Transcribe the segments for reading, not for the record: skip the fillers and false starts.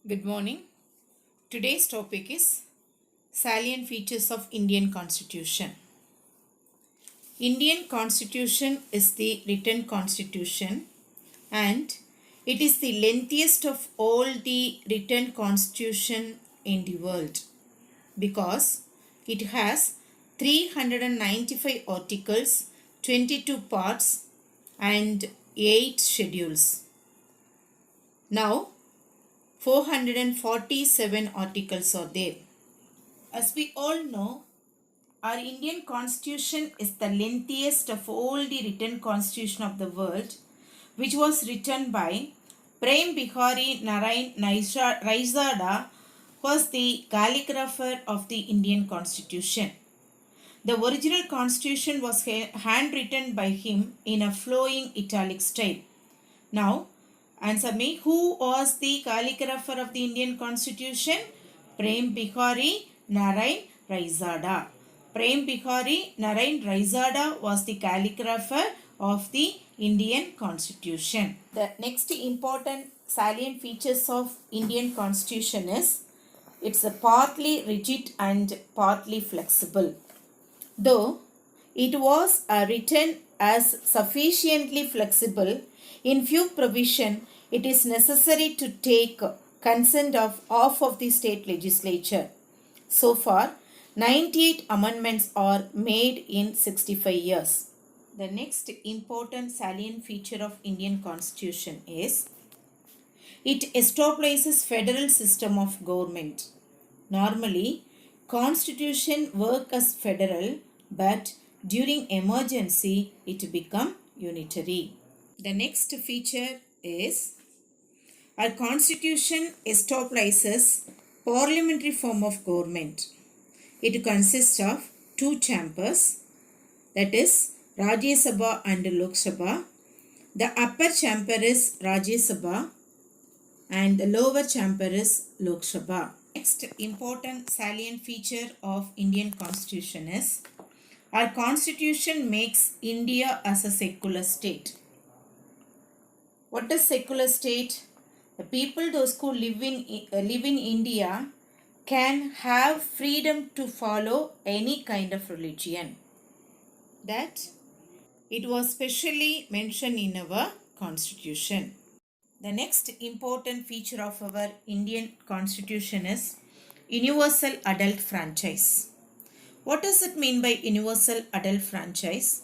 Good morning. Today's topic is salient features of Indian Constitution. Indian Constitution is the written constitution and it is the lengthiest of all the written constitution in the world because it has 395 articles, 22 parts and 8 schedules. Now 447 articles are there. As we all know, our Indian constitution is the lengthiest of all the written constitution of the world, which was written by Prem Bihari Narayan Raizada, was the calligrapher of the Indian constitution. The original constitution was handwritten by him in a flowing italic style. Now, answer me, who was the calligrapher of the Indian Constitution? Prem Bihari Narayan Raizada. Prem Bihari Narayan Raizada was the calligrapher of the Indian Constitution. The next important salient features of Indian Constitution is it's a partly rigid and partly flexible. Though it was written as sufficiently flexible, in few provision, it is necessary to take consent of half of the state legislature. So far, 98 amendments are made in 65 years. The next important salient feature of Indian Constitution is it establishes federal system of government. Normally, Constitution work as federal, but during emergency, it become unitary. The next feature is our constitution establishes parliamentary form of government. It consists of two chambers, that is Rajya Sabha and Lok Sabha. The upper chamber is Rajya Sabha and the lower chamber is Lok Sabha. Next important salient feature of Indian constitution is our constitution makes India as a secular state. What is secular state? The people, those who live in India, can have freedom to follow any kind of religion. That it was specially mentioned in our constitution. The next important feature of our Indian constitution is universal adult franchise. What does it mean by universal adult franchise?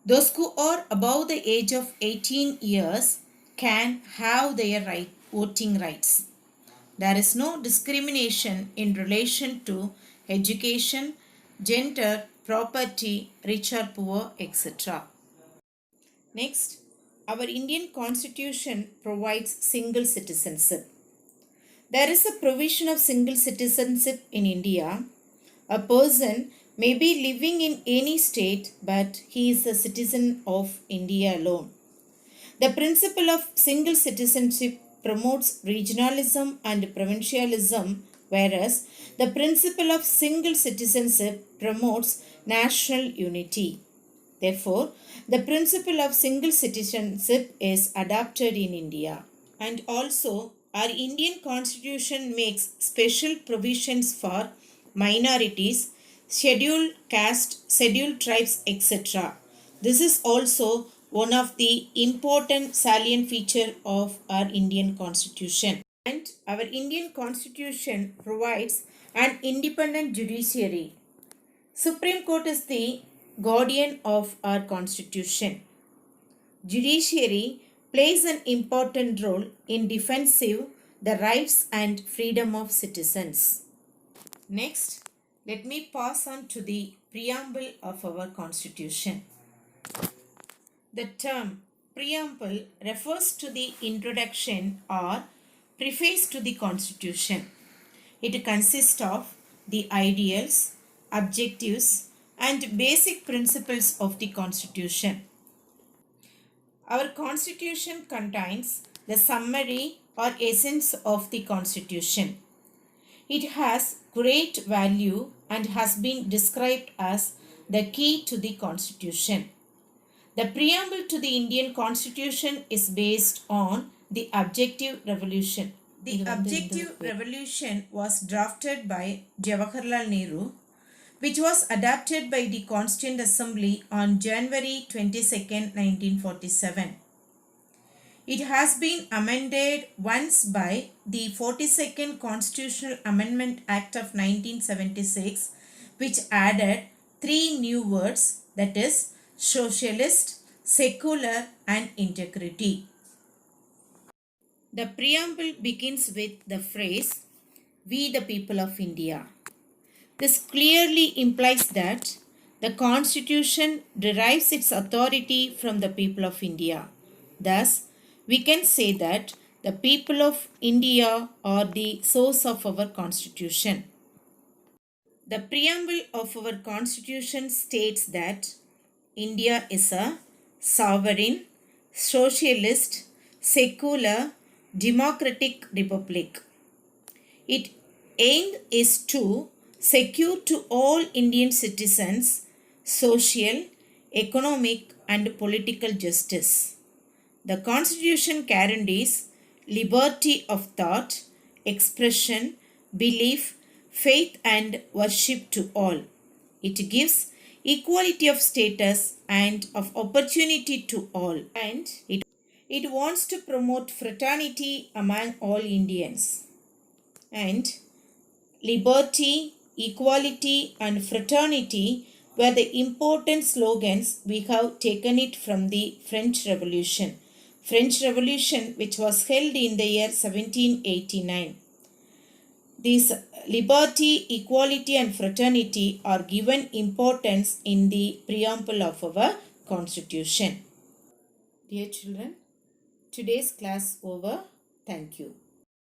Those who are above the age of 18 years can have their voting rights. There is no discrimination in relation to education, gender, property, rich or poor, etc. Next, our Indian Constitution provides single citizenship. There is a provision of single citizenship in India. A person may be living in any state, but he is a citizen of India alone. The principle of single citizenship promotes regionalism and provincialism, whereas the principle of single citizenship promotes national unity. Therefore, the principle of single citizenship is adopted in India. And also, our Indian Constitution makes special provisions for minorities, scheduled caste, scheduled tribes, etc. This is also one of the important salient feature of our Indian Constitution. And our Indian Constitution provides an independent judiciary. Supreme Court is the guardian of our Constitution. Judiciary plays an important role in defending the rights and freedom of citizens. Next, let me pass on to the preamble of our Constitution. The term preamble refers to the introduction or preface to the Constitution. It consists of the ideals, objectives, and basic principles of the Constitution. Our Constitution contains the summary or essence of the Constitution. It has great value and has been described as the key to the Constitution. The preamble to the Indian Constitution is based on the objective resolution. The Objective Revolution was drafted by Jawaharlal Nehru, which was adopted by the Constituent Assembly on January 22nd, 1947. It has been amended once by the 42nd Constitutional Amendment Act of 1976, which added 3 new words, that is, socialist, secular, and integrity. The preamble begins with the phrase, "We the people of India." This clearly implies that the Constitution derives its authority from the people of India. Thus, we can say that the people of India are the source of our Constitution. The preamble of our Constitution states that India is a sovereign, socialist, secular, democratic republic. Its aim is to secure to all Indian citizens social, economic, and political justice. The Constitution guarantees liberty of thought, expression, belief, faith, and worship to all. It gives equality of status and of opportunity to all, and it wants to promote fraternity among all Indians. And liberty, equality, and fraternity were the important slogans. We have taken it from the French Revolution. French Revolution, which was held in the year 1789. These liberty, equality, and fraternity are given importance in the preamble of our Constitution. Dear children, today's class over. Thank you.